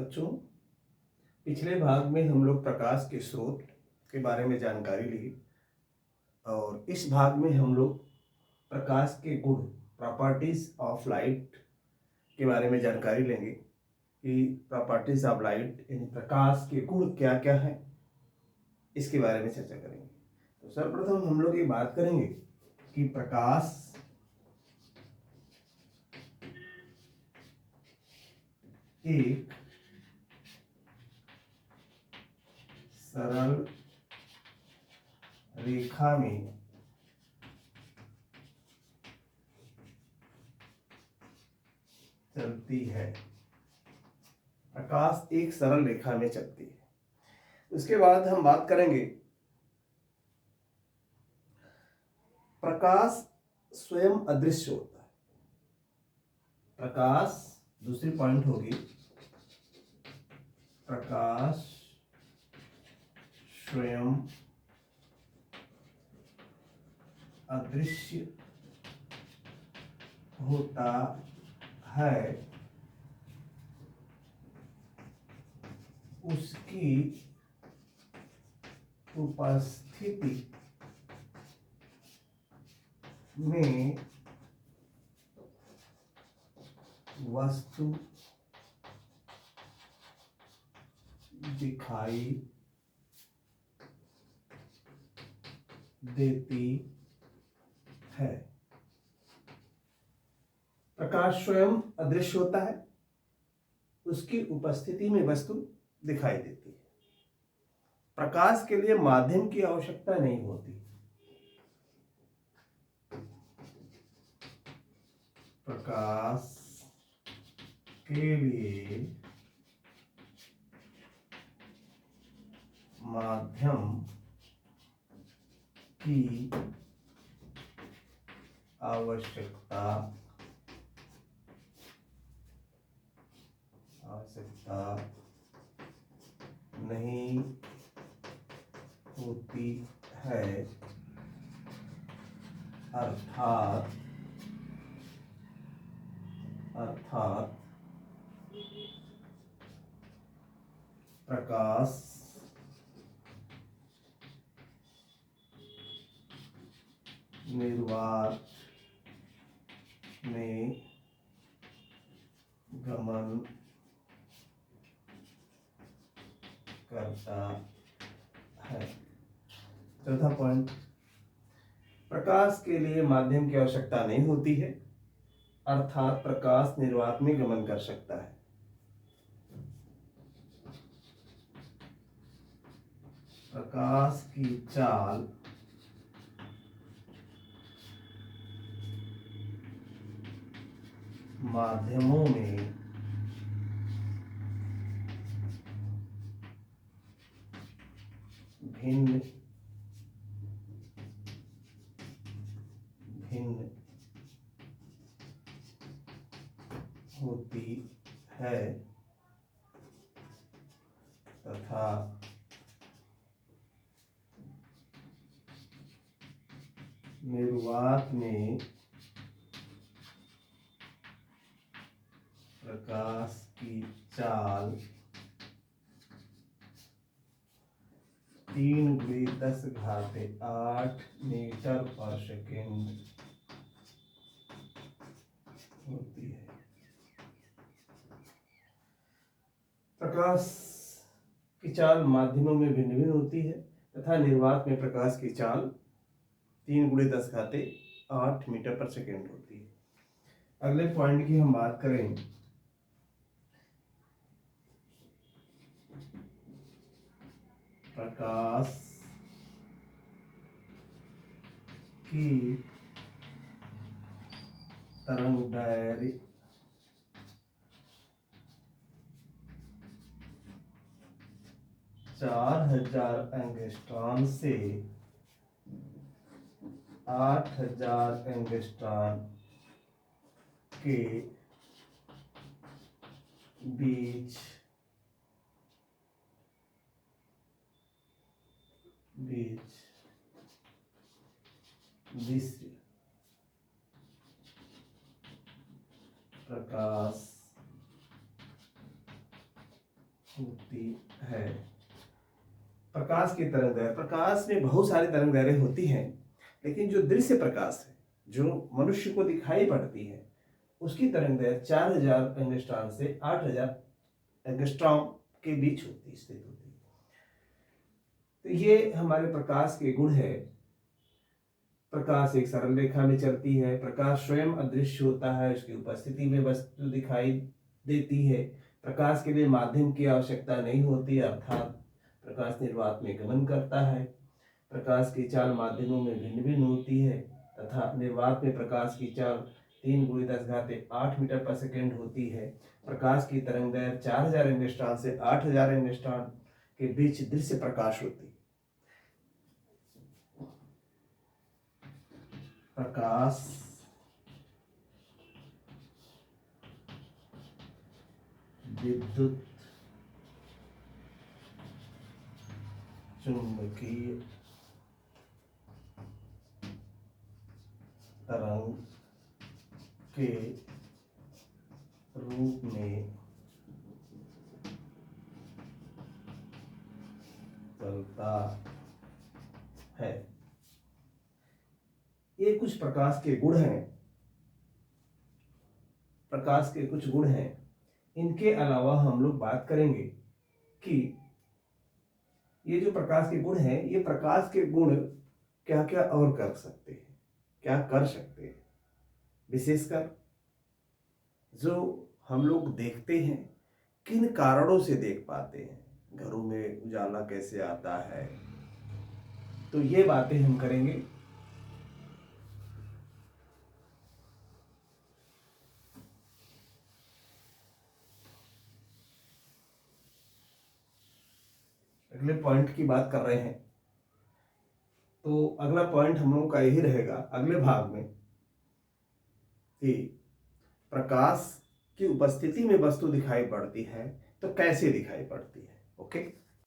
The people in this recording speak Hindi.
बच्चों, पिछले भाग में हम लोग प्रकाश के स्रोत के बारे में जानकारी ली और इस भाग में हम लोग प्रकाश के गुण प्रॉपर्टीज ऑफ लाइट के बारे में जानकारी लेंगे कि प्रॉपर्टीज ऑफ लाइट यानी प्रकाश के गुण क्या क्या हैं, इसके बारे में चर्चा करेंगे। तो सर्वप्रथम हम लोग ये बात करेंगे कि प्रकाश एक सरल रेखा में चलती है। प्रकाश एक सरल रेखा में चलती है। उसके बाद हम बात करेंगे प्रकाश स्वयं अदृश्य होता है। प्रकाश, दूसरी पॉइंट होगी, प्रकाश स्वयं अदृश्य होता है। उसकी उपस्थिति में वस्तु दिखाई देती है। प्रकाश स्वयं अदृश्य होता है, उसकी उपस्थिति में वस्तु दिखाई देती है। प्रकाश के लिए माध्यम की आवश्यकता नहीं होती। प्रकाश के लिए माध्यम की आवश्यकता नहीं होती है। अर्थात प्रकाश निर्वात में गमन करता है। चौथा पॉइंट, प्रकाश के लिए माध्यम की आवश्यकता नहीं होती है, अर्थात प्रकाश निर्वात में गमन कर सकता है। प्रकाश की चाल माध्यमों में भिन्न भिन्न होती है तथा निर्वात में प्रकाश की चाल 3×10⁸ मीटर पर सेकेंड होती है। प्रकाश की चाल माध्यमों में भिन्न भिन्न होती है तथा निर्वात में प्रकाश की चाल 3×10⁸ मीटर पर सेकेंड होती है। अगले पॉइंट की हम बात करें, प्रकाश की तरंगदैर्घ्य 4000 एंगस्ट्रॉम से 8000 एंगस्ट्रॉम के बीच दृश्य प्रकाश होती है। प्रकाश की तरंग दैर्घ्य, प्रकाश में बहुत सारी तरंग दैर्घ्य होती हैं, लेकिन जो दृश्य प्रकाश है, जो मनुष्य को दिखाई पड़ती है, उसकी तरंग दैर्घ्य 4000 एंगस्ट्रॉम से 8000 एंगस्ट्रॉम के बीच स्थित होती है। तो ये हमारे प्रकाश के गुण है। प्रकाश एक सरल रेखा में चलती है, प्रकाश स्वयं अदृश्य होता है, उसकी उपस्थिति में वस्तु दिखाई देती है, प्रकाश के लिए माध्यम की आवश्यकता नहीं होती, अर्थात प्रकाश निर्वात में गमन करता है, प्रकाश की चाल माध्यमों में भिन्न भिन्न होती है तथा निर्वात में प्रकाश की चाल 3 × 10⁸ मीटर पर सेकेंड होती है। प्रकाश की तरंग दैर्घ्य 4000 एंगस्ट्रॉम से 8000 एंगस्ट्रॉम के बीच दृश्य प्रकाश होती है। प्रकाश विद्युत चुंबकीय तरंग के रूप में चलता है। ये कुछ प्रकाश के गुण हैं, प्रकाश के कुछ गुण हैं। इनके अलावा हम लोग बात करेंगे कि ये जो प्रकाश के गुण हैं, ये प्रकाश के गुण क्या क्या और कर सकते हैं, क्या कर सकते हैं। विशेषकर जो हम लोग देखते हैं, किन कारणों से देख पाते हैं, घरों में उजाला कैसे आता है, तो ये बातें हम करेंगे। अगले पॉइंट की बात कर रहे हैं, तो अगला पॉइंट हम लोगों का यही रहेगा अगले भाग में कि प्रकाश की उपस्थिति में वस्तु दिखाई पड़ती है तो कैसे दिखाई पड़ती है। ओके।